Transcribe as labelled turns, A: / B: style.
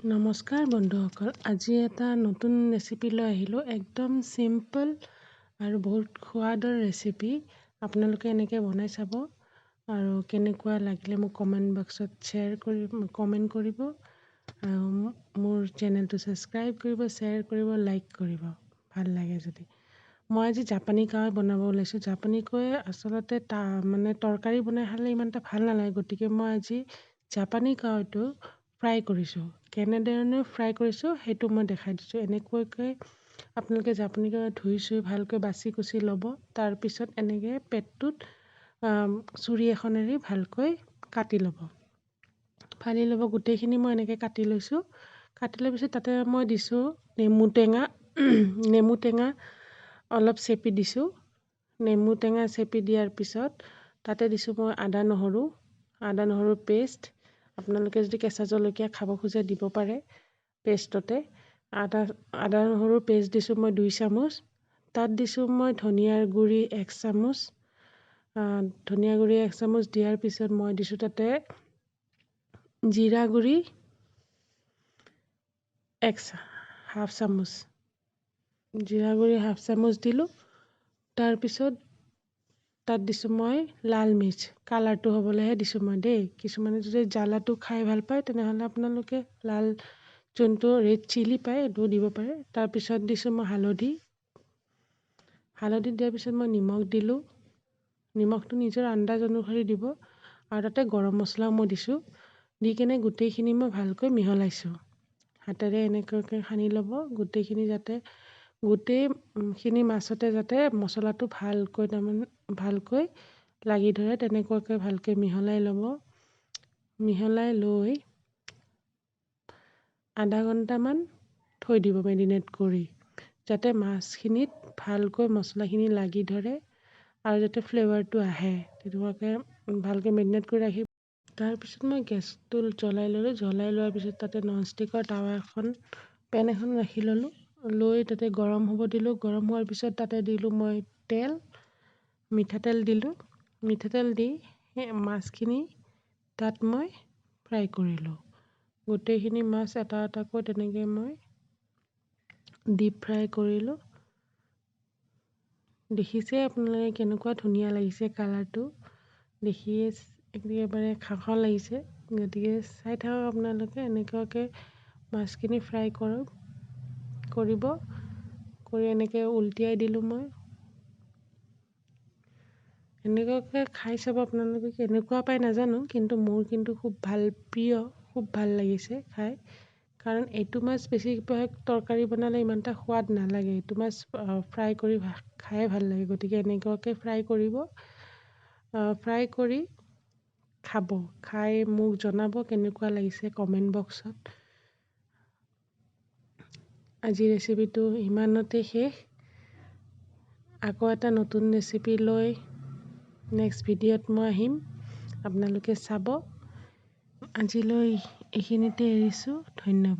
A: নমস্কাৰ বন্ধুসকল, আজি এটা নতুন ৰেচিপি লৈ আহিলোঁ। একদম চিম্পল আৰু বহুত সোৱাদৰ ৰেচিপি। আপোনালোকে এনেকৈ বনাই চাব আৰু কেনেকুৱা লাগিলে মোক কমেণ্ট বক্সত কমেণ্ট কৰিব আৰু মোৰ চেনেলটো ছাবস্ক্ৰাইব কৰিব, শ্বেয়াৰ কৰিব, লাইক কৰিব ভাল লাগে যদি। মই আজি জাপানী কাৱৈ বনাব ওলাইছোঁ। জাপানী কাৱৈ আচলতে তৰকাৰী বনাই খালে ইমান এটা ভাল নালাগে, গতিকে মই আজি জাপানী কাৱৈটো ফ্ৰাই কৰিছোঁ। কেনেধৰণে ফ্ৰাই কৰিছোঁ সেইটো মই দেখাই দিছোঁ। এনেকুৱাকৈ আপোনালোকে জাপানী কাৱৈ ধুই চুই ভালকৈ বাছি কুচি ল'ব। তাৰপিছত এনেকৈ পেটটোত চুৰি এখনেৰে ভালকৈ কাটি ল'ব, ফালি ল'ব। গোটেইখিনি মই এনেকৈ কাটি লৈছোঁ। কাটি লোৱাৰ পিছত তাতে মই দিছোঁ নেমু টেঙা অলপ চেপি দিছোঁ। নেমু টেঙা চেপি দিয়াৰ পিছত তাতে দিছোঁ মই আদা নহৰু পেষ্ট। আপোনালোকে যদি কেঁচা জলকীয়া খাব খোজে দিব পাৰে পেষ্টতে। আদা নহৰু পেষ্ট দিছোঁ মই 2 চামুচ। তাত দিছোঁ মই ধনিয়াৰ গুড়ি 1 চামুচ। ধনিয়া গুড়ি 1 চামুচ দিয়াৰ পিছত মই দিছোঁ তাতে জিৰা গুড়ি হাফ চামুচ। জিৰা গুড়ি হাফ চামুচ দিলোঁ। তাৰপিছত তাত দিছোঁ মই লাল মিৰ্চ, কালাৰটো হ'বলৈহে দিছোঁ মই দেই। কিছুমানে যদি জ্বালাটো খাই ভাল পায় তেনেহ'লে আপোনালোকে লাল যোনটো ৰেড চিলি পায় এইটো দিব পাৰে। তাৰপিছত দিছোঁ মই হালধি দিয়াৰ পিছত মই নিমখ দিলোঁ। নিমখটো নিজৰ আন্দাজ অনুসৰি দিব আৰু তাতে গৰম মছলাও মই দিছোঁ। দি কেনে গোটেইখিনি মই ভালকৈ মিহলাইছোঁ। হাতেৰে এনেকুৱাকৈ সানি ল'ব গোটেইখিনি, যাতে গোটেইখিনি মাছতে যাতে মছলাটো ভালকৈ লাগি ধৰে, তেনেকুৱাকৈ ভালকৈ মিহলাই ল'ব। মিহলাই লৈ আধা ঘণ্টামান থৈ দিব মেৰিনেট কৰি, যাতে মাছখিনিত ভালকৈ মছলাখিনি লাগি ধৰে আৰু যাতে ফ্লেভাৰটো আহে। তেনেকুৱাকৈ ভালকৈ মেৰিনেট কৰি ৰাখি তাৰপিছত মই গেছটো জ্বলাই ল'লোঁ। জ্বলাই লোৱাৰ পিছত তাতে ননষ্টিকৰ পেন এখন ৰাখি ল'লোঁ। লৈ তাতে গৰম হ'ব দিলোঁ। গৰম হোৱাৰ পিছত তাতে দিলোঁ মই মিঠাতেল দিলোঁ। মিঠাতেল দি সেই মাছখিনি তাত মই ফ্ৰাই কৰিলোঁ। গোটেইখিনি মাছ এটা এটাকৈ তেনেকৈ মই ডিপ ফ্ৰাই কৰিলোঁ। দেখিছে আপোনালোকে কেনেকুৱা ধুনীয়া লাগিছে কালাৰটো, দেখিয়ে একেবাৰে খাওঁ খাওঁ লাগিছে। গতিকে চাই থাকক আপোনালোকে, এনেকুৱাকৈ মাছখিনি ফ্ৰাই কৰিব। কৰি এনেকৈ উলটিয়াই দিলোঁ মই। এনেকুৱাকৈ খাই চাব আপোনালোকে, কেনেকুৱা পায় নাজানো, কিন্তু মোৰ কিন্তু খুব ভাল লাগিছে খাই। কাৰণ এইটো মাছ বেছিভাগ তৰকাৰী বনালে ইমান এটা সোৱাদ নালাগে, এইটো মাছ ফ্ৰাই কৰি খায়ে ভাল লাগে। গতিকে এনেকুৱাকৈ ফ্ৰাই কৰিব, ফ্ৰাই কৰি খাব। খাই মোক জনাব কেনেকুৱা লাগিছে কমেণ্ট বক্সত। আজি ৰেচিপিটো ইমানতে শেষ। আকৌ এটা নতুন ৰেচিপি লৈ নেক্সট ভিডিঅ'ত মই আহিম, আপোনালোকে চাব। আজিলৈ এইখিনিতে এৰিছোঁ। ধন্যবাদ।